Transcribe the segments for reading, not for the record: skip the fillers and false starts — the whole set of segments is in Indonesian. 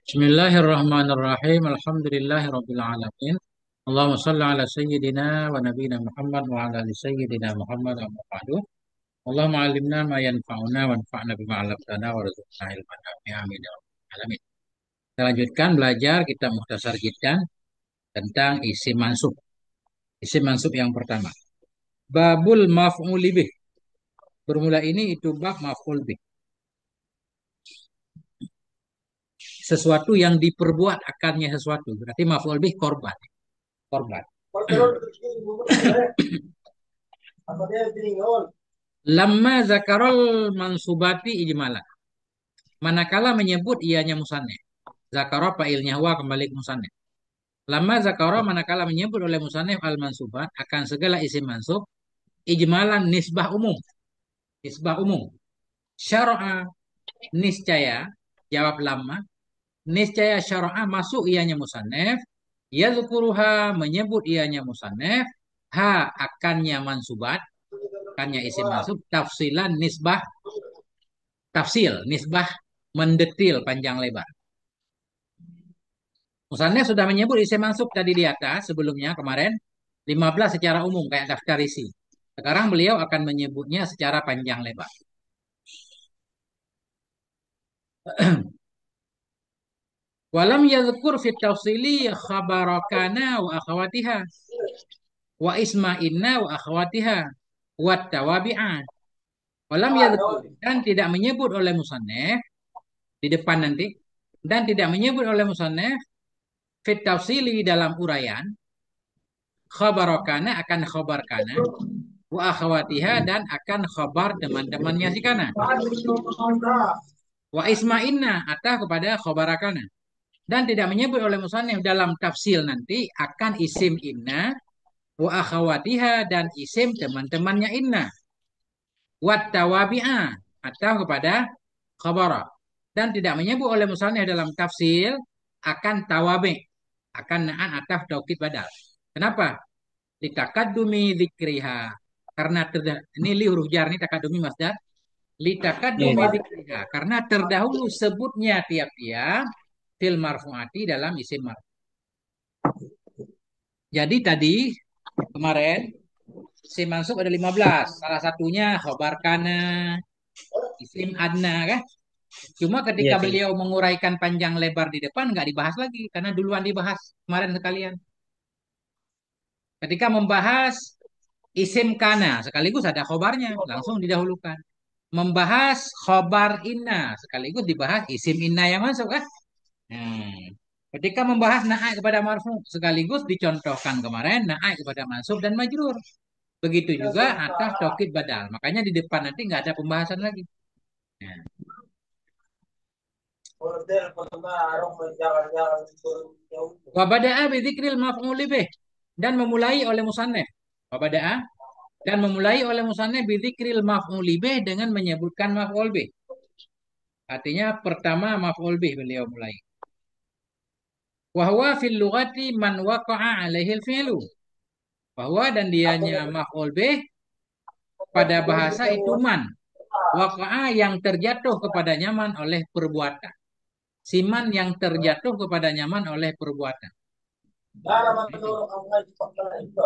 Bismillahirrahmanirrahim. Alhamdulillahirabbil alamin. Allahumma shalli ala sayyidina wa nabiyyina Muhammad wa ala ali sayyidina Muhammad amma ba'du. Allahumma 'allimna ma yanfa'una wanfa'na bima 'allamtana warzuqna ilman nafi'an amin ya rabbal alamin. Kita lanjutkan belajar kitab Mukhtasar Jiddan tentang isim mansub. Isim mansub yang pertama. Babul maf'uli bih. Bermula ini itu bab maf'ul bih. Sesuatu yang diperbuat akannya sesuatu. Berarti maf'ul bih korban. Korban. Lama zakarol mansubati ijmala. Manakala menyebut ianya musannif. Zakaro fa'ilnya wa kembali ke musannif. Lama zakaro manakala menyebut oleh musannif al mansubat akan segala isim mansub ijmalan nisbah umum. Nisbah umum. Syara'a niscaya jawab lama niscaya syara'a masuk ianya musannif yazkuruha menyebut ianya musannif ha akannya mansubat akannya isim mansub tafsilan nisbah tafsil, nisbah mendetil panjang lebar. Musannif sudah menyebut isim mansub tadi di atas sebelumnya kemarin 15 secara umum kayak daftar isi. Sekarang beliau akan menyebutnya secara panjang lebar. Walam yadhkur fit tafsili khabarakana wa akhawatiha wa isma'inna wa akhawatiha wa tawabi'a. Walam yadhkur dan tidak menyebut oleh musannif di depan nanti dan tidak menyebut oleh musannif fit tafsili dalam uraian khabarokana akan khabarkana wa akhawatiha dan akan khabar teman-temannya si kana wa isma'inna atau kepada khabarakana dan tidak menyebut oleh musannif dalam tafsil nanti akan isim inna wa akhawatiha dan isim teman-temannya inna wa tawabi'a atau kepada khabara dan tidak menyebut oleh musannif dalam tafsil akan tawabi akan na'an atau taukid badal. Kenapa? Litakadumi dzikriha karena ini li huruf jar ini takadumi masdar litakadumi dzikriha karena terdahulu sebutnya tiap-tiap fil marfuati dalam isim marfu. Jadi tadi kemarin isim mansub ada 15. Salah satunya khobar kana, isim adna kan? Cuma ketika Iya, Kang. beliau menguraikan panjang lebar di depan nggak dibahas lagi karena duluan dibahas kemarin sekalian. Ketika membahas isim kana sekaligus ada khobarnya langsung didahulukan. Membahas khobar inna sekaligus dibahas isim inna yang masuk kan? Nah, ketika membahas naik kepada marfu sekaligus dicontohkan kemarin naik kepada mansub dan majrur. Begitu juga atas tokid badal. Makanya di depan nanti nggak ada pembahasan lagi. Nah, wabada'a bidzikril maf'uli bih dan memulai oleh musannif. Wabada'a dan memulai oleh musannif bidzikril maf'uli bih dengan menyebutkan maf'ul bih. Artinya pertama maf'ul bih beliau mulai. Wahwa fil lughati man waqa'a alaihi fi'lu. Bahwa dan dianya maf'ul bih pada bahasa itu man. Waqa'a yang terjatuh kepada nyaman oleh perbuatan. Siman yang terjatuh kepada nyaman oleh perbuatan. Itu.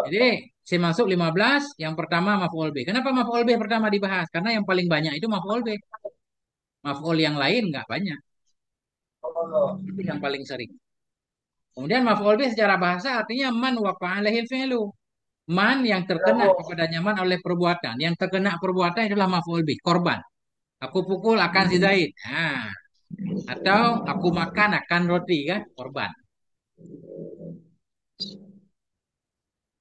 Jadi si masuk 15, yang pertama maf'ul bih. Kenapa maf'ul bih pertama dibahas? Karena yang paling banyak itu maf'ul bih. Maf'ul yang lain nggak banyak. Itu yang paling sering. Kemudian maf'ul bih secara bahasa artinya man waqa'a alaihi fi'lu. Man yang terkena kepada nyaman oleh perbuatan. Yang terkena perbuatan adalah maf'ul bih, korban. Aku pukul akan si Zaid. Nah, atau aku makan akan roti kan, korban.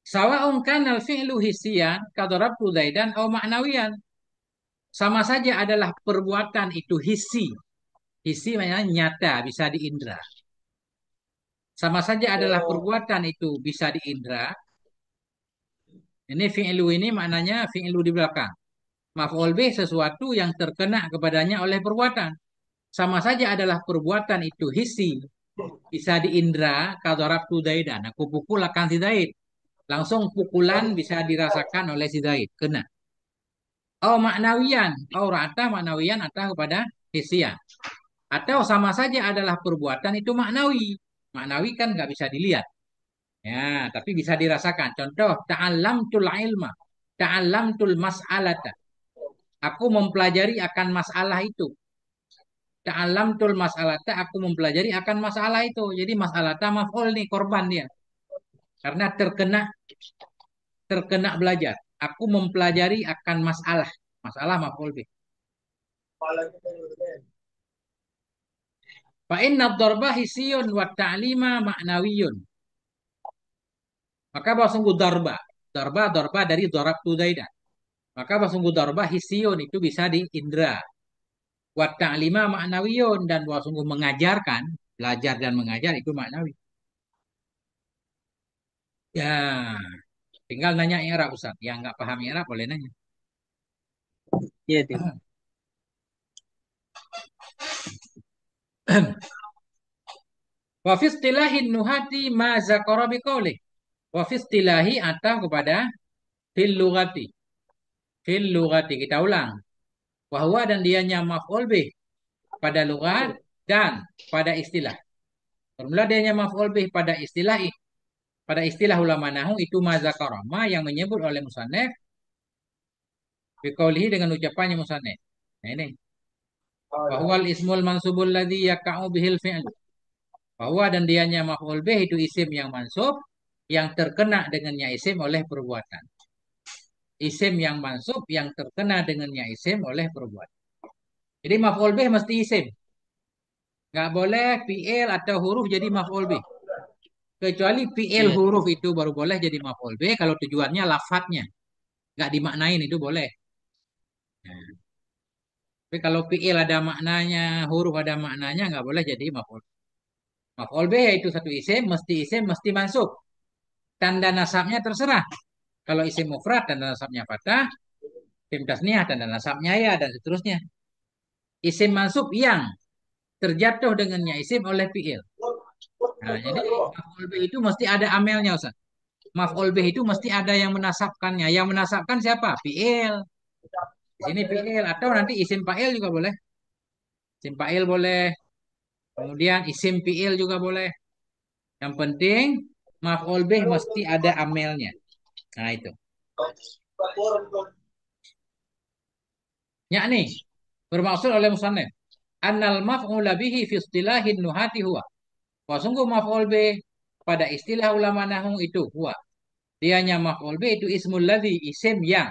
Sawa'un kana al-fi'lu hissiyan kadarabtu Zaidan au ma'nawiyan. Sama saja adalah perbuatan itu hissi. Hissi maknanya nyata, bisa diindra. Sama saja adalah perbuatan itu bisa diindra. Ini fi'lu ini maknanya fi'lu di belakang. Maf'ul bih sesuatu yang terkena kepadanya oleh perbuatan. Sama saja adalah perbuatan itu hissi. Bisa diindra, kadarabtu Zaidan. Aku pukul akan si Zaid. Langsung pukulan bisa dirasakan oleh si Zaid. Kena. Oh maknawian. Oh rata maknawian atau kepada hisian. Atau sama saja adalah perbuatan itu maknawi. Maknawi kan nggak bisa dilihat. Ya, tapi bisa dirasakan. Contoh, ta'allamtul ilma. Ta'allamtul mas'alata. Aku mempelajari akan masalah itu. Ta'allamtul mas'alata. Aku mempelajari akan masalah itu. Jadi masalahnya maf'ul nih, korban dia. Karena terkena belajar. Aku mempelajari akan masalah. Masalah maf'ul bih. Fa inna dharba hisiyun wa ta'lima ma'nawiyun. Maka bahwa sungguh darba. Darba dari darab tu zaidan. Maka bahwa sungguh darba hisiyun itu bisa diindra. Wa ta'lima ma'nawiyun. Dan bahwa sungguh mengajarkan. Belajar dan mengajar itu maknawi. Ya, tinggal nanya i'rab Ustaz. Yang nggak paham i'rab boleh nanya. Iya, Tim. Wa fi istilahin nuhati ma zakara biqaulih. Wa fi istilahi atau kepada fil lugati. Fil lugati kita ulang. Wahwa dan dianya maf'ul bih pada lugat dan pada istilah. Formula dianya maf'ul bih pada istilah ulama nahu itu ma zakara. Ma yang menyebut oleh musannif biqaulihi dengan ucapannya musannif. Nah ini. Wahwal ismul mansubul ladzi yaka'u bihil fi'lu. Bahwa dan dianya maf'ul bih itu isim yang mansub yang terkena dengannya isim oleh perbuatan. Isim yang mansub yang terkena dengannya isim oleh perbuatan. Jadi maf'ul bih mesti isim. Nggak boleh fi'il atau huruf jadi maf'ul bih. Kecuali fi'il Iya, huruf itu baru boleh jadi maf'ul bih kalau tujuannya lafadznya. Nggak dimaknain itu boleh. Nah, tapi kalau fi'il ada maknanya, huruf ada maknanya nggak boleh jadi maf'ul. Maf'ul bih yaitu satu isim, mesti mansub. Tanda nasabnya terserah. Kalau isim mufrad tanda nasabnya fathah, isim tasniah tanda nasabnya ya dan seterusnya. Isim mansub yang terjatuh dengannya isim oleh fi'il. Nah, jadi maf'ul bih itu mesti ada amelnya Ustaz. Maf'ul bih itu mesti ada yang menasabkannya. Yang menasabkan siapa? Fi'il. Di sini fi'il atau nanti isim fa'il juga boleh. Isim fa'il boleh. Kemudian isim fi'il juga boleh. Yang penting maf'ul bih mesti ada amelnya. Nah, itu. Yakni bermaksud oleh musannif annal maf'ula bihi fi istilahin nuhati huwa. Wah, sungguh maf'ul bih pada istilah ulama nahu itu huwa. Dianya maf'ul bih itu ismul ladzi isim yang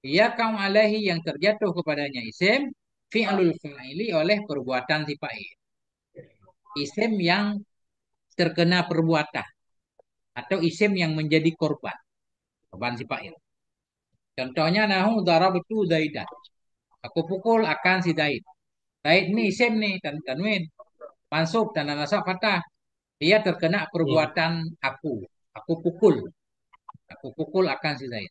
ia kaum alaihi yang terjatuh kepadanya isim fi'lul fa'ili oleh perbuatan si fa'il. Isim yang terkena perbuatan atau isim yang menjadi korban si fa'il. Contohnya nahu darabtu zaidan. Aku pukul akan si Zaid. Zaid ini isim nih tanwin mansub dan nasab fathah. Dia terkena iya. perbuatan aku. Aku pukul. Aku pukul akan si Zaid.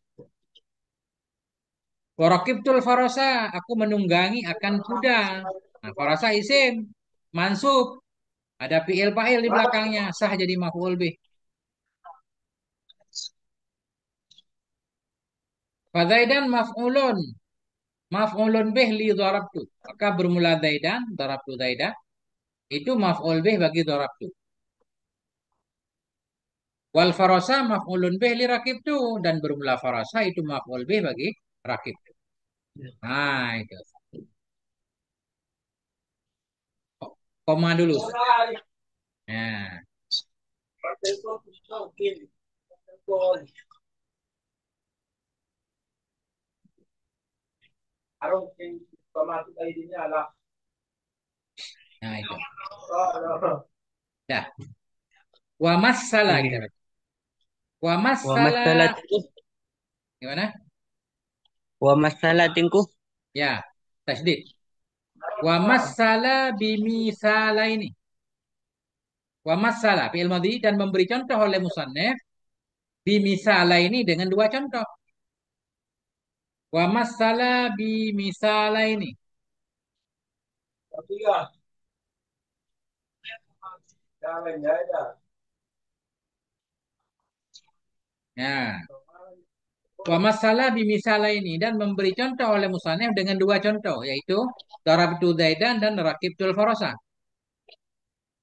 Warakibtul farasa. Aku menunggangi akan kuda. Nah, farasa isim. Mansub. Ada fi'il fa'il di belakangnya. Sah jadi maf'ul bih. Fadzaidan maf'ulun. Maf'ulun bih li darabtu. Maka bermula zaidan. Darabtu zaidan. Itu maf'ul bih bagi darabtu. Wal farasa maf'ulun bih li rakibtu. Dan bermula farasa itu maf'ul bih bagi rakibtu. Nah, itu. Koma dulu. Nah, nah itu. Dah. Wa masalah kita Iya. baca. Wa Wa masalah masalatin gimana? wa masalatin Ya, tasdid. Wa masalah bimisala ini. Wa masalah fi'il madhi dan memberi contoh oleh musannif bimisala ini dengan dua contoh. Wa masalah bimisala ini. Ya, Wa masalah bimisala ini dan memberi contoh oleh musannif dengan dua contoh yaitu darabtu zaidan dan rakibtul farasa.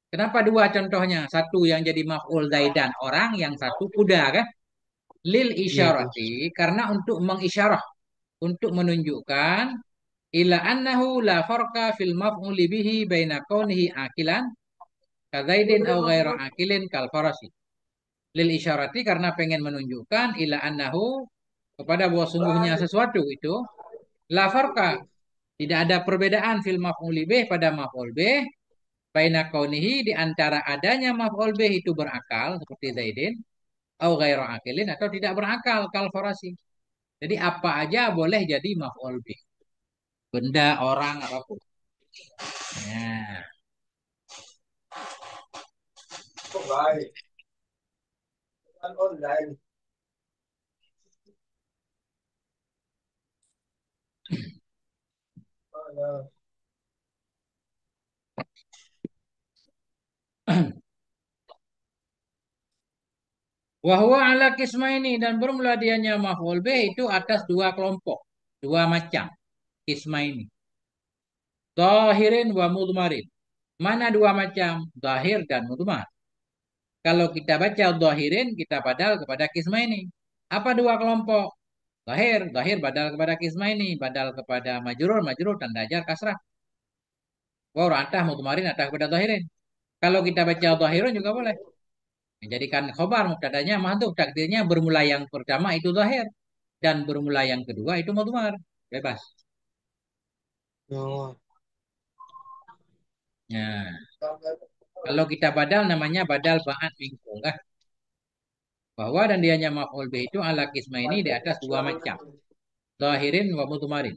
Kenapa dua contohnya? Satu yang jadi maf'ul zaidan orang, yang satu kuda kan? Lil Iya itu. isyarati karena untuk mengisyarah, untuk menunjukkan ila annahu la farqa fil maf'uli bihi baina kaunihi akilan kadzaidin au ghaira akilin kal farasi. Lil isyarati karena pengen menunjukkan ila annahu kepada bahwa sungguhnya sesuatu itu la farqa, tidak ada perbedaan fil maf'uli bih pada maf'ul bih baina kaunihi di antara adanya maf'ul bih itu berakal seperti zaidin au ghairu akilin atau tidak berakal kal farasi. Jadi apa aja boleh jadi maf'ul bih. Benda, orang, apapun. Ya. Wahwa ala kismaini dan bermula dianya maf'ul bih itu atas dua kelompok, dua macam kismaini. Zahirin wa mudmarin. Mana dua macam? Zahir dan mudmar. Kalau kita baca zahirin, kita badal kepada kismaini. Apa dua kelompok? Zahir, zahir badal kepada kismaini, badal kepada majrur, majrur tanda jar kasrah. Wow, atah mudmarin atah kepada zahirin. Kalau kita baca zahirun juga boleh. Menjadikan khobar mubtadanya mahdhuf, takdirnya bermula yang pertama itu zahir dan bermula yang kedua itu mudmar. Bebas. Oh, Nah, kalau kita badal namanya badal ba'at mingkung kan? Bahwa dan dianya maf'ul bih itu ala kisma ini di atas dua macam. Zahirin wa mudmarin.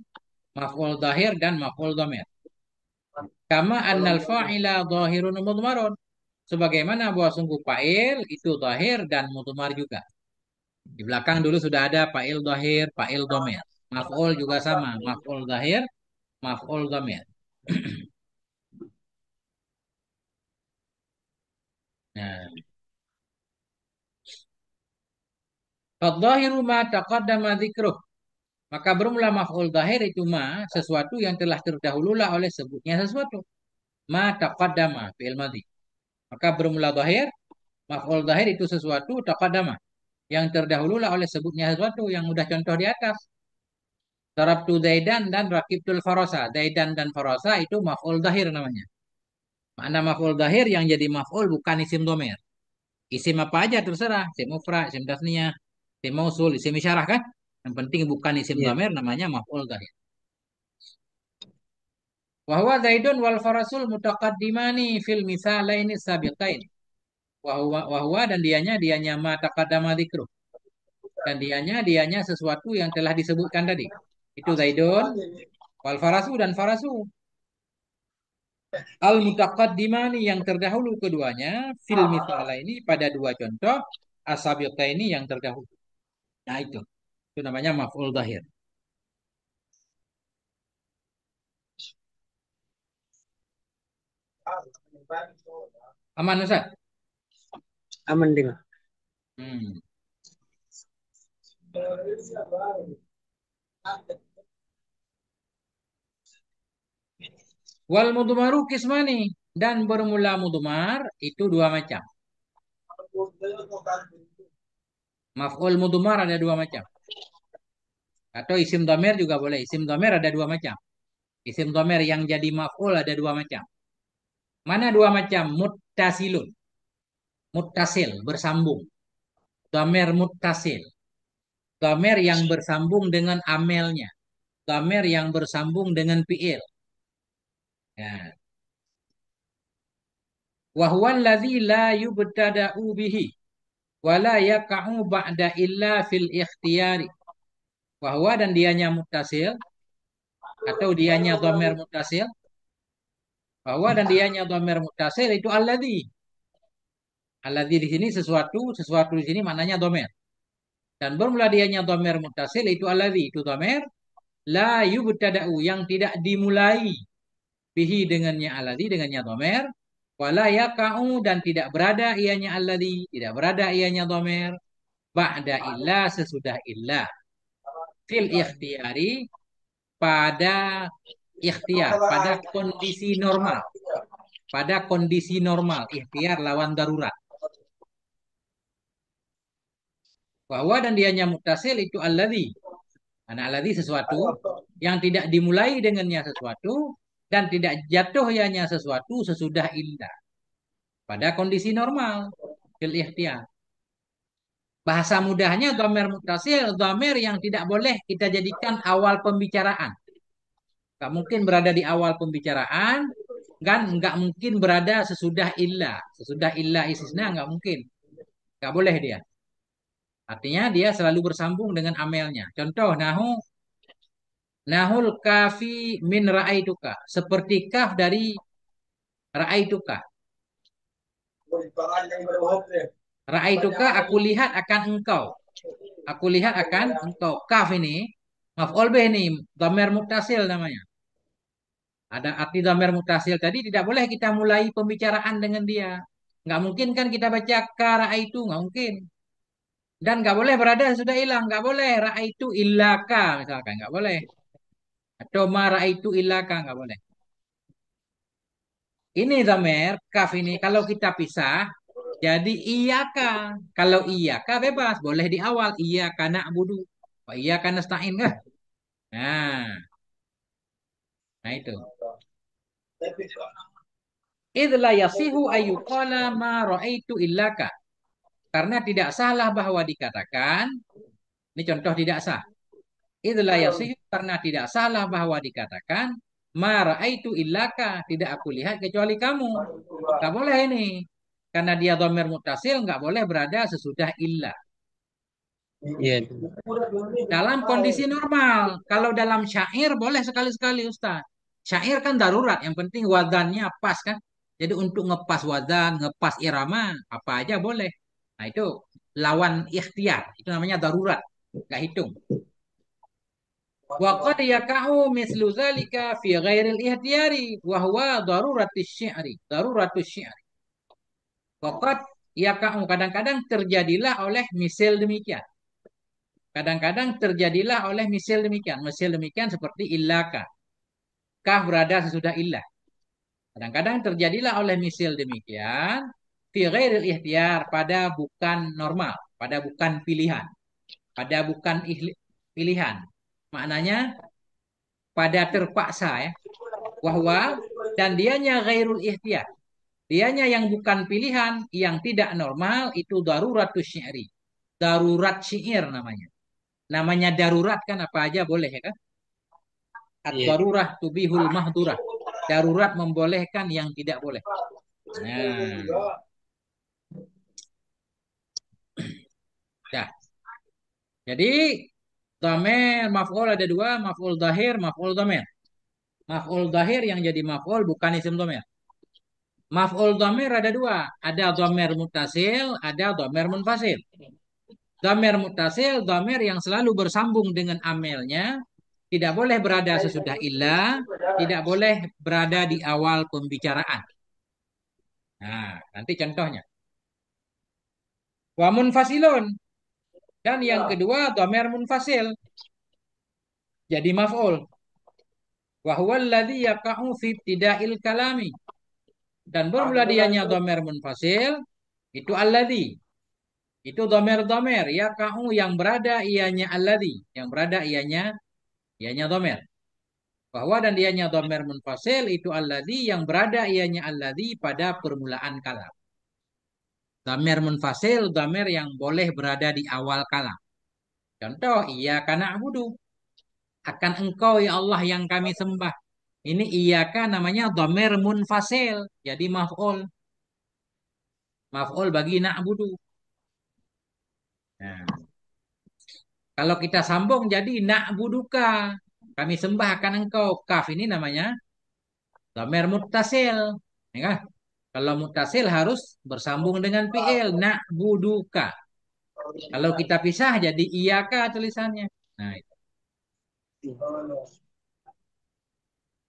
Maf'ul zahir dan maf'ul dhamir. Kama annal fa'ila zahirun wa mudmarun. Sebagaimana bahwa sungguh fa'il itu zahir dan mudmar juga. Di belakang dulu sudah ada fa'il zahir, fa'il dhamir. Maf'ul juga sama, maf'ul zahir, maf'ul dhamir. Nah, fadzahiru ma taqaddama dzikruh. Maka bermula maf'ul zahir itu ma sesuatu yang telah terdahululah oleh sebutnya sesuatu. Ma taqaddama fi'il madhi. Maka bermula zahir, maf'ul zahir itu sesuatu taqaddama yang terdahululah oleh sebutnya sesuatu yang mudah contoh di atas. Darabtu Zaidan dan rakibtul farasa. Zaidan dan farasa itu maf'ul zahir namanya. Makna maf'ul zahir yang jadi maf'ul bukan isim domer. Isim apa aja terserah. Isim mufrad, isim tasniyah, isim mausul, isim isyarah kan. Yang penting bukan isim iya. domer namanya maf'ul zahir. Wahwa Zaidun wal farasul mutaqaddimani fil misalaini sabiqain. Wahwa dan dianya ma taqaddama dzikruh. Dan dianya sesuatu yang telah disebutkan tadi. Itu Zaidun wal farasu dan farasu. Al mutaqaddimani yang terdahulu keduanya fil misala ini pada dua contoh asabiqa ini yang terdahulu. Nah itu namanya maf'ul zahir. Aman Ustaz? Aman ding. Hmm. Wal mudmaru kismani dan bermula mudmar itu dua macam. Maf'ul mudmar ada dua macam. Atau isim dhamir juga boleh. Isim dhamir ada dua macam. Isim dhamir yang jadi maf'ul ada dua macam. Mana dua macam? Muttasilun. Muttasil, bersambung. Dhamir muttasil. Dhamir yang bersambung dengan amelnya. Dhamir yang bersambung dengan fi'il. Ya. Wahuwa alladhi la yubtada'u bihi. Wala yaka'u ba'da illa fil ikhtiyari. Wahuwa dan dianya muttasil. Atau dianya dhamir muttasil. Bahwa dan dianya dhamir muttasil itu alladhi. Alladhi di sini sesuatu, sesuatu di sini maknanya dhamir. Dan bermula dianya dhamir muttasil itu alladhi, itu dhamir la yubtada'u yang tidak dimulai bihi dengannya alladhi, dengannya dhamir, wala yaka'u dan tidak berada ianya alladhi, tidak berada ianya dhamir, ba'da illa sesudah illa. fil ikhtiyari pada ikhtiar, pada kondisi normal. Pada kondisi normal, ikhtiar lawan darurat. Bahwa dan dianya muttasil itu alladzi. Karena alladzi sesuatu yang tidak dimulai dengannya sesuatu dan tidak jatuh ianya sesuatu sesudah indah. Pada kondisi normal, fil ikhtiar. Bahasa mudahnya dhamir muttasil, dhamir yang tidak boleh kita jadikan awal pembicaraan. Gak mungkin berada di awal pembicaraan, kan nggak mungkin berada sesudah illa. Sesudah illa istisna nggak mungkin. Nggak boleh dia. Artinya dia selalu bersambung dengan amelnya. Contoh nahul kafi min ra'aituka. Seperti kaf dari ra'aituka. Ra'aituka aku lihat akan engkau. Aku lihat akan engkau. Kaf ini maf'ul bih ini dhamir muttasil namanya. Ada arti dhamir muttasil tadi tidak boleh kita mulai pembicaraan dengan dia. Nggak mungkin kan kita baca ka ra'aitu, nggak mungkin. Dan nggak boleh berada sudah hilang, nggak boleh ra'aitu illaka misalkan, nggak boleh. Atau ma ra'aitu illaka, nggak boleh. Ini dhamir kaf ini kalau kita pisah jadi iyaka. Kalau iyaka bebas, boleh di awal iyaka na'budu, iyaka nasta'in kah? Nah, nah itu. Idh la yasihu ayyuqala ma ra'aitu illaka. Karena tidak salah bahwa dikatakan, ini contoh tidak sah. Idla yasih karena tidak salah bahwa dikatakan ma raaitu illaka, tidak aku lihat kecuali kamu. Enggak boleh ini. Karena dia dhamir muttasil enggak boleh berada sesudah illa. Iya. Dalam kondisi normal, kalau dalam syair boleh sekali-sekali Ustaz. Syair kan darurat, yang penting wadannya pas kan. Jadi untuk ngepas wadan, ngepas irama, apa aja boleh. Nah itu lawan ikhtiar, itu namanya darurat, enggak hitung. Wa qad yaka'u mislu zalika fi ghairil ihtiyari wa huwa daruratus syi'ri. Daruratus syi'ri. Wa qad yaka'u kadang-kadang terjadilah oleh misil demikian. Kadang-kadang terjadilah oleh misil demikian. Misil demikian seperti illaka. Kah berada sesudah illah. Kadang-kadang terjadilah oleh misil demikian fi ghairil ihtiyar pada bukan normal, pada bukan pilihan, pada bukan pilihan. Maknanya pada terpaksa ya. Wahwa dan dianya ghairul ihtiyar. Dianya yang bukan pilihan, yang tidak normal itu daruratus syi'ri. Darurat syair namanya. Namanya darurat kan apa aja boleh ya kan? Iya. Ad-darurah tubihul mahdurah. Darurat membolehkan yang tidak boleh. Nah, dah. Jadi dhamir maf'ul ada dua, maf'ul zahir, maf'ul dhamir. Maf'ul zahir yang jadi maf'ul bukan isim dhamir. Maf'ul dhamir ada dua, ada dhamir muttasil, ada dhamir munfasil. Dhamir muttasil, dhamir yang selalu bersambung dengan amelnya, tidak boleh berada sesudah illah, tidak boleh berada di awal pembicaraan. Nah, nanti contohnya. Wa munfasilun. Dan yang kedua, dhamir munfasil. Jadi maf'ul. Wa huwa alladhi yaqa'u fi ibtida'il kalami. Dan bermula dianya dhamir munfasil, itu alladhi. Itu domer-domer ya kamu yang berada ianya alladhi, yang berada ianya domer. Bahwa dan dianya domer munfasil itu alladhi yang berada ianya alladhi pada permulaan kalam. Domer munfasil domer yang boleh berada di awal kalam. Contoh iya karena abudu, akan engkau ya Allah yang kami sembah. Ini iyaka namanya domer munfasil, jadi maf'ul. Maf'ul bagi na'budu. Nah, kalau kita sambung jadi na'buduka. Kami sembah akan engkau. Kaf ini namanya dhamir muttasil. Ya kan? Kalau muttasil harus bersambung dengan fi'il. Na'buduka. Kalau kita pisah jadi iyaka tulisannya. Nah, itu.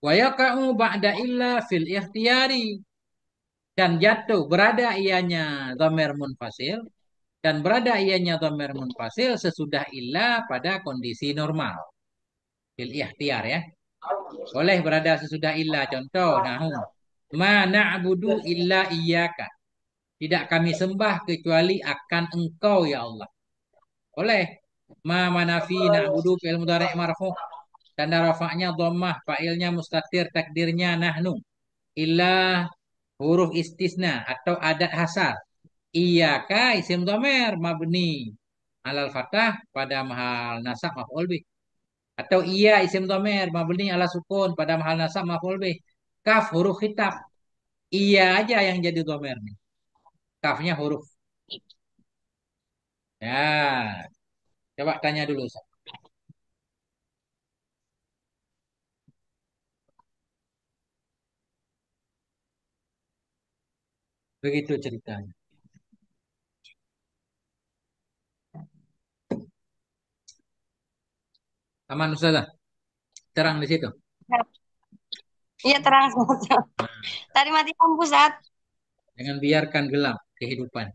Wa yaka'u ba'da illa fil ikhtiyari. Dan jatuh berada ianya dhamir munfasil. dan berada ianya dhamir munfasil sesudah illa pada kondisi normal. Fil ikhtiar ya. Boleh berada sesudah illa. Contoh, nahu. Ma na'budu illa iyyaka. Tidak kami sembah kecuali akan engkau ya Allah. Boleh. Ma manafi na'budu fi'il mudhari' marfu'. Tanda rafa'nya dhammah, fa'ilnya mustatir, takdirnya nahnu. Illa huruf istisna atau adat hasar. Iyyaka isim dhamir mabni alal fathah pada mahal nasab maf'ul bih. Atau iya isim dhamir mabni ala sukun pada mahal nasab maf'ul bih. Kaf huruf khitab. Iya aja yang jadi dhamir nih. Kafnya huruf. Ya, coba tanya dulu. Ustaz. Begitu ceritanya. Aman Ustazah? Terang di situ. Iya terang saja. Tadi mati lampu saat. Jangan biarkan gelap kehidupan.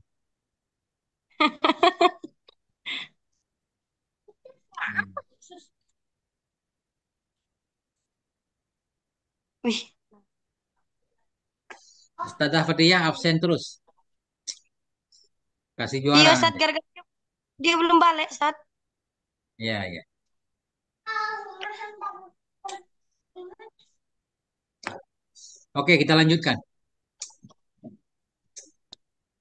Hmm. Wih, Ustazah Fatihah absen terus. Kasih juara iya saat nanti. gara-gara dia belum balik saat. Ya, ya. Oke, kita lanjutkan.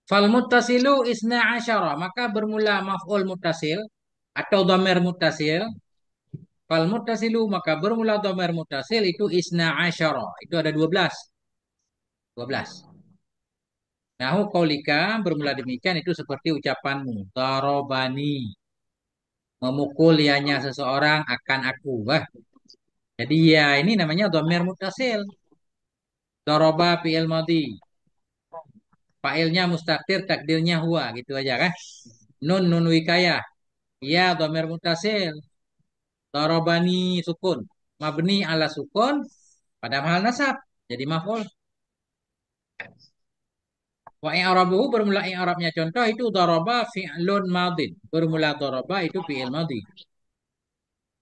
Fal muttasilu isna asyara. Maka bermula maf'ul muttasil atau dhamir muttasil. Fal muttasilu maka bermula dhamir muttasil itu isna asyara. Itu ada 12. 12. Nahu qaulika bermula demikian itu seperti ucapanmu. Darobani. Memukul ianya seseorang akan aku. Wah, jadi ya ini namanya dhamir muttasil. Daroba fi'il madhi. Fa'ilnya mustaqir, takdirnya huwa. Gitu aja kan. Nun wikayah. Ya dhamir muttasil. Darobani sukun. Mabni ala sukun. Pada mahal nasab. Jadi maf'ul. Wa i'rabuhu bermula i'rabnya contoh itu daraba fi'lun madin. Bermula daraba itu fi'il madhi.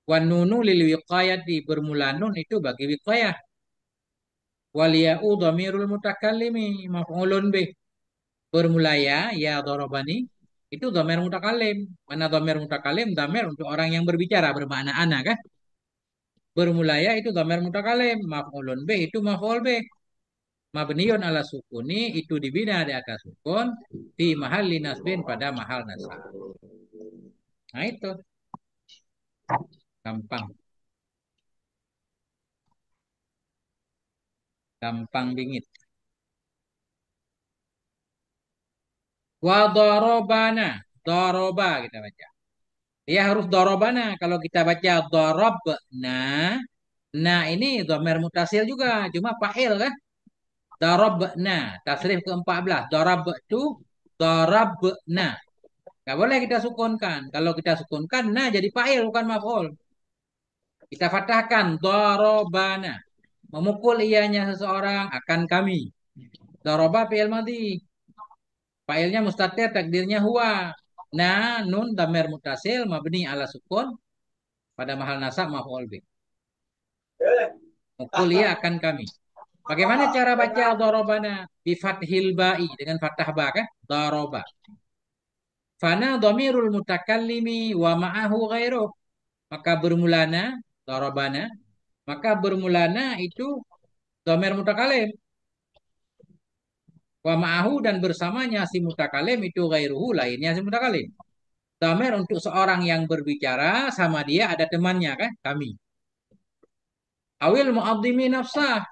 Wa nunu lil wiqayati bermula nun itu bagi wiqayah. Wal ya'u dhamirul mutakallimi maf'ulun bih. Bermula ya darabani itu dhamir mutakallim. Mana dhamir mutakallim? Dhamir untuk orang yang berbicara bermakna ana kan? Bermula ya itu dhamir mutakallim. Maf'ulun bih itu maf'ul bih. Mabniun ala sukuni itu dibina di atas sukun di mahalli nasbin pada mahal nasab. Nah itu gampang, gampang bingit. Wa darobana, daroba kita baca. Ya harus darobana. Kalau kita baca darobna, nah ini dhamir mutasil juga, cuma fa'il kan? Darobna, tasrif ke-14. Darabtu, darabna. Gak boleh kita sukunkan. Kalau kita sukunkan, nah jadi fa'il bukan maf'ul. Kita fathahkan darobana. Memukul ianya seseorang akan kami. Daroba fi'il madhi. Fa'ilnya mustatir takdirnya huwa. Nah, nun damir mutasil mabni ala sukun pada mahal nasab maf'ul bih. Mukul ia akan kami. Bagaimana cara baca darobana? Bi fathil ba'i dengan fathah ba kan? Daroba. Fana dhamirul mutakallimi wa ma'ahu ghairuh. Maka bermulana darobana. Maka bermulana itu dhamir mutakalim. Wa ma'ahu dan bersamanya si mutakalim itu ghairuhu lainnya si mutakalim. Dhamir untuk seorang yang berbicara sama dia ada temannya kan? Kami. Awil mu'adzimi nafsah.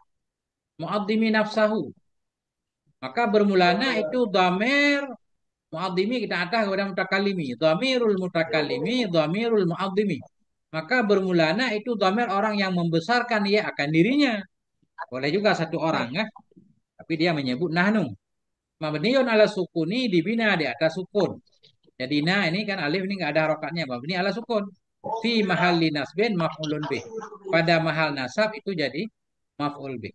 Mu'adzimi nafsahu. Maka bermulana itu dhamir mu'adzimi kita atas kepada mutakalimi. Dhamirul mutakalimi, dhamirul mu'adzimi. Maka bermulana itu dhamir orang yang membesarkan ia akan dirinya. Boleh juga satu orang kan? Tapi dia menyebut nahnu. Mabniun ala sukuni dibina di atas sukun. Jadi nah ini kan alif ini nggak ada harokatnya. Mabni ala sukun. Fi mahalli nasbin maf'ulun bih. Pada mahal nasab itu jadi maf'ul bih.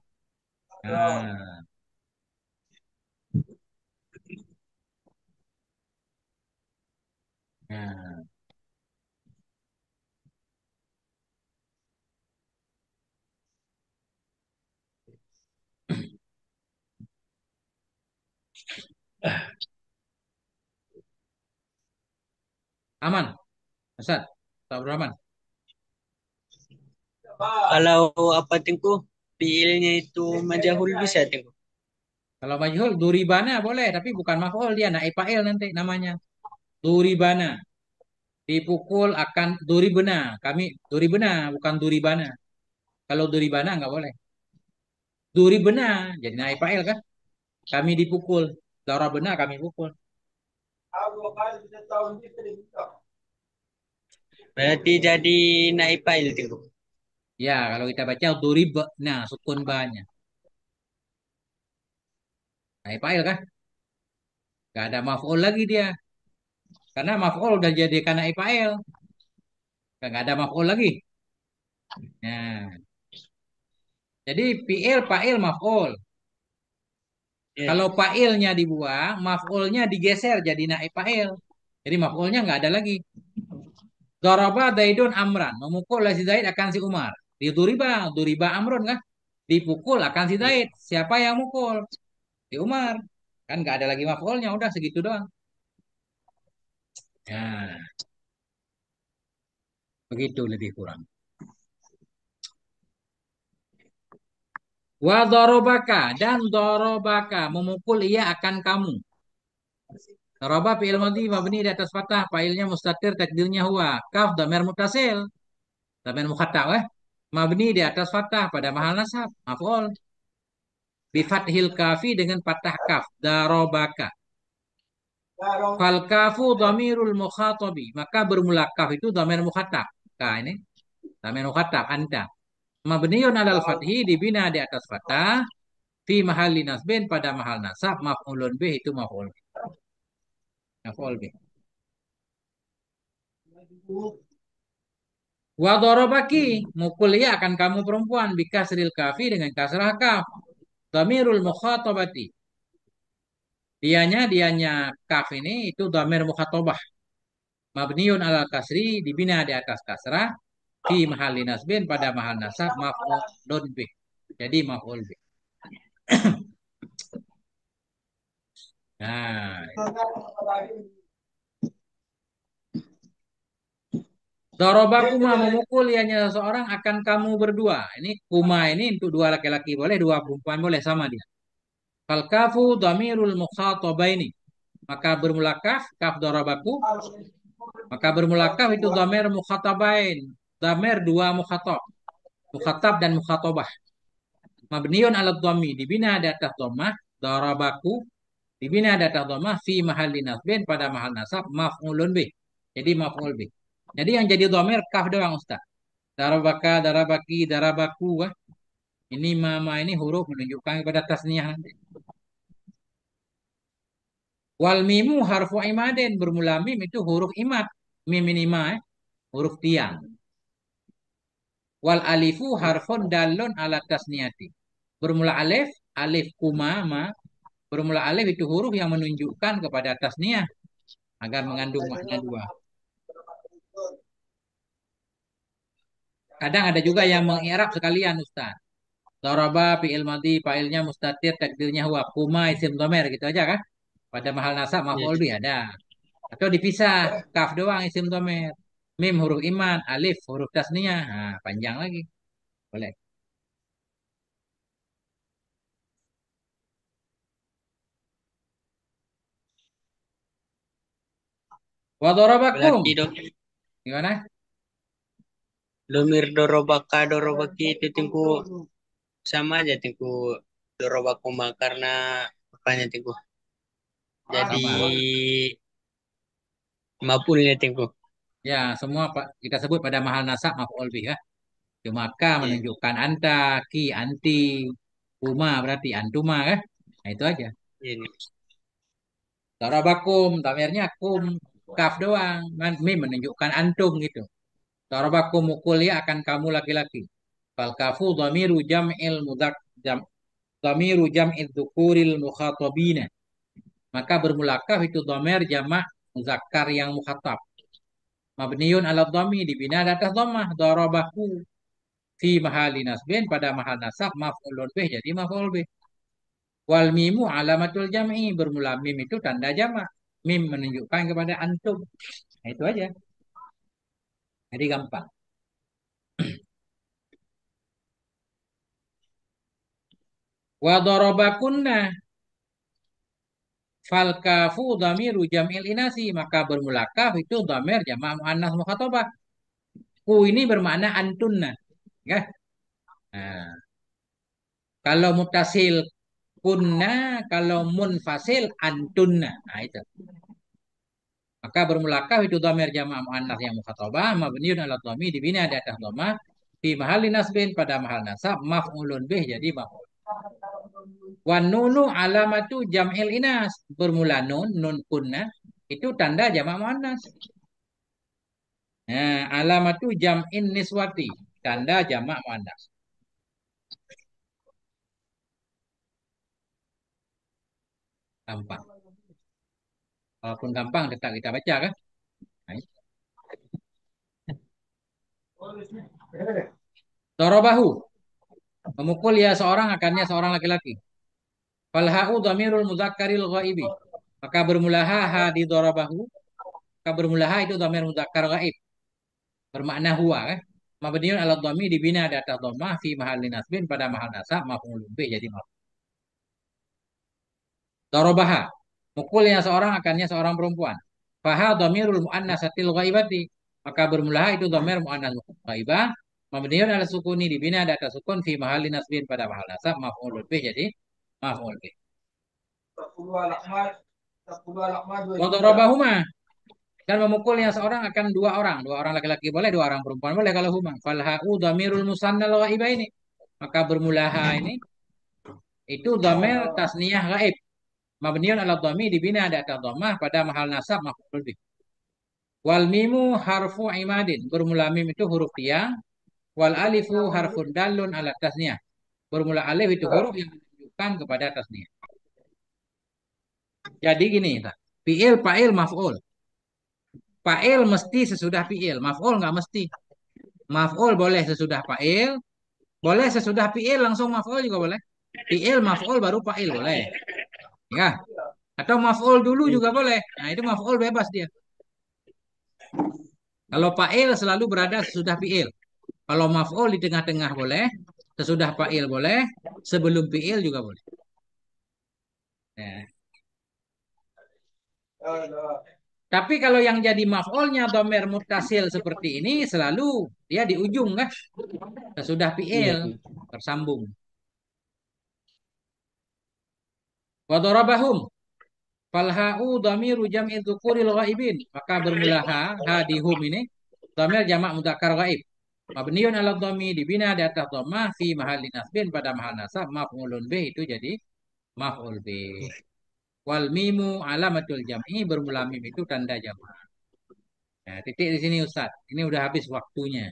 Nah, Nah, aman, Ustaz. Ustaz Abdurrahman. Kalau apa tengku fiilnya itu majahul bisa tengku. Kalau majhul duribana boleh, tapi bukan maf'ul dia naib fa'il nanti namanya. Duribana. Dipukul akan duribena. Kami duribena bukan duribana. Kalau duribana nggak boleh. Duribena jadi naib fa'il kan? Kami dipukul. Darabena kami pukul. Berarti jadi naib fa'il tengku. Ya, kalau kita baca durib, nah sukun banyak. Naib fa'il kan? Gak ada maf'ul lagi dia. Karena maf'ul udah jadi karena fa'il. Gak ada maf'ul lagi. Nah, jadi fi'il, fa'il, maf'ul. Ya. Kalau fa'ilnya dibuang, maf'ulnya digeser jadi naib fa'il. Jadi maf'ulnya nggak ada lagi. Daraba Zaidun Amran. Memukul si Zaid akan si Umar. Duriba, duriba Amrun kan? Dipukul akan si Ya. Zaid. Siapa yang mukul? Si Umar. Kan nggak ada lagi maf'ulnya. Udah segitu doang. Ya, begitu lebih kurang. Wa darobaka dan darobaka memukul ia akan kamu. Daraba fi'il madhi mabni di atas fathah, fa'ilnya mustatir takdirnya huwa. Kaf dhamir muttasil, dhamir mukhatab mabni di atas fathah pada mahal nasab, maf'ul. Bi fathil kafi dengan fathah kaf, darobaka. Fal kafu dhamirul mukhatabi, maka bermula kaf itu dhamir mukhatab. Nah ini dhamir mukhatab anta. Mabniun alal fathi dibina di atas fathah fi mahalli nasbin pada mahal nasab maf'ulun bih itu maf'ul. Maf'ul bih. Wa darabaki mukul ya akan kamu perempuan bikasril kafi dengan kasrah kaf. Dhamirul mukhatabati. Dianya kaf ini itu dhamir mukhatabah. Mabniun ala kasri dibina di atas kasrah fi mahalli nasbin pada mahal nasab maf'ulun bih. Jadi maf'ul bih. Nah, Doroba kuma memukul ianya seseorang akan kamu berdua. Ini kuma ini untuk dua laki-laki boleh, dua perempuan boleh sama dia. Fal kafu dhamirul mukhatabaini. Maka bermula kaf, kaf dorobaku. Maka bermula kaf itu dhamir mukhatabain. Dhamir dua mukhatab. Mukhatab dan mukhatabah. Mabniun ala dhammi. Dibina di atas dhammah. Dorobaku. Dibina di atas dhammah. Fi mahalli nasbin pada mahal nasab. Maf'ulun bih. Jadi maf'ul bih. Jadi yang jadi dhamir kaf doang Ustaz. Darabaka, darabaki, darabaku. Ini mama ini huruf menunjukkan kepada tasniah nanti. Wal mimu harfu imadin. Bermula mim itu huruf imad. Mim ini ma, huruf tiang. Wal alifu harfun dalun ala tasniati. Bermula alif, alif kumama. Bermula alif itu huruf yang menunjukkan kepada tasniah. Agar mengandung makna dua. Kadang ada juga yang mengi'rab sekalian Ustaz. Daraba fi'il madhi, fa'ilnya mustatir, takdirnya huwa. Kuma isim dhamir gitu aja kan? Pada mahal nasab Ya. maf'ul bih ada. Atau dipisah, kaf doang isim dhamir. Mim huruf iman, alif huruf tasniyah. Nah, panjang lagi. Boleh. Wa darabakum. Berarti Gimana? domir dorobaka dorobaki itu tengku sama aja tengku dorobakuma karena apanya tengku. Jadi Sama. mapulnya tengku. Ya, semua kita sebut pada mahal nasab maf'ul bih ya. Cuma ka Iya. menunjukkan anta, ki anti, kuma berarti antuma kan? Nah, itu aja. Ini. Darabakum, tamirnya kum, kaf doang. Mim menunjukkan antum gitu. Darabakum mukul ya akan kamu laki-laki. Fal kafu dhamiru jam'il mudzak jam dhamiru jam'id dzukuril mukhatabina. Maka bermula kaf itu dhamir jamak muzakkar yang mukhatab. Mabniun ala dhammi dibina di atas dhammah. Darabahu fi mahali nasbin pada mahal nasab maf'ulun bih jadi maf'ul bih. Wal mimu alamatul jam'i bermula mim itu tanda jamak. Mim menunjukkan kepada antum. Nah, itu aja. Jadi gampang. Wa darabakunna fal kafu dhamiru jam'il inasi maka bermula kaf itu dhamir jamak muannas mukhatabah. Ku ini bermakna antunna. Ya. Nah, kalau mutasil kunna, kalau munfasil antunna. Nah, itu. Maka bermulakah itu dhamir jamak muannas yang mukhatabah mabniun ala dhammi dibina di atas dhamma fi mahalli nasbin pada mahal nasab maf'ulun bih jadi maf'ul. Wan nunu alamatu jam'il inas bermula nun kunna itu tanda jamak muannas. Nah, alamatu jam'in niswati tanda jamak muannas. Gampang. Walaupun gampang tetap kita baca kan? Nah, Dorobahu memukul ya seorang akannya seorang laki-laki. Falha'u dhamirul mudzakkaril ghaibi. Maka bermula ha di dorobahu. Maka bermula ha itu dhamir mudzakkar ghaib. Bermakna huwa kan. Mabniun ala dhammi dibina di atas dhammah fi mahallin nasbin pada mahal nasab maf'ulun bih jadi maf'ul. Dorobaha. Mukulnya seorang akannya seorang perempuan. Faha dhamirul muannasatil ghaibati. Maka bermula ha itu dhamir muannas ghaibah. Mabniun ala sukuni dibina di atas sukun fi mahallin nasbin pada mahal nasab maf'ulun bih jadi maf'ul bih. Wa darabahuma dan memukulnya seorang akan dua orang laki-laki boleh, dua orang perempuan boleh kalau huma. Fal ha'u dhamirul musannal ghaiba ini. Maka bermula ha ini itu dhamir tasniyah ghaib. Mabniun ala dhammi dibina di atas dhammah pada mahal nasab maf'ul bih. Wal mimu harfu imadin. Bermula mim itu huruf tiang. Wal alifu harfun dalun ala tasniyah. Bermula alif itu huruf yang menunjukkan kepada tasniyah. Jadi gini, fi'il, fa'il, maf'ul. Fa'il mesti sesudah fi'il, maf'ul nggak mesti. Maf'ul boleh sesudah fa'il, boleh sesudah fi'il langsung maf'ul juga boleh. Fi'il, maf'ul baru fa'il boleh. Ya. Atau maf'ul dulu juga boleh. Nah, itu maf'ul bebas dia. Kalau fa'il selalu berada sesudah fi'il. Kalau maf'ul di tengah-tengah boleh, sesudah fa'il boleh, sebelum fi'il juga boleh. Ya. Tapi kalau yang jadi maf'ulnya dhamir muttasil seperti ini selalu dia di ujung kan? Sesudah Iya. fi'il tersambung. Wa darabahum fal ha'u dhamiru jam'i dzukuril ghaibin. Maka bermula ha di hum ini dhamir jamak mudzakkar ghaib. Mabniun ala dhammi dibina di atas dhammah fi mahalli nasbin pada mahal nasab maf'ulun bih itu jadi maf'ul bih. Wal mimu alamatul jam'i bermula mim itu tanda jamak. Nah, titik di sini Ustaz. Ini udah habis waktunya.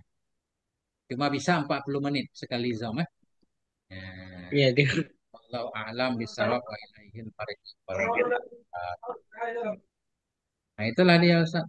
Cuma bisa 40 menit sekali Zoom. Nah, Iya, dia. Wallahu a'lam bisawab wa ilaihil fariq. Nah, itulah dia Ustaz.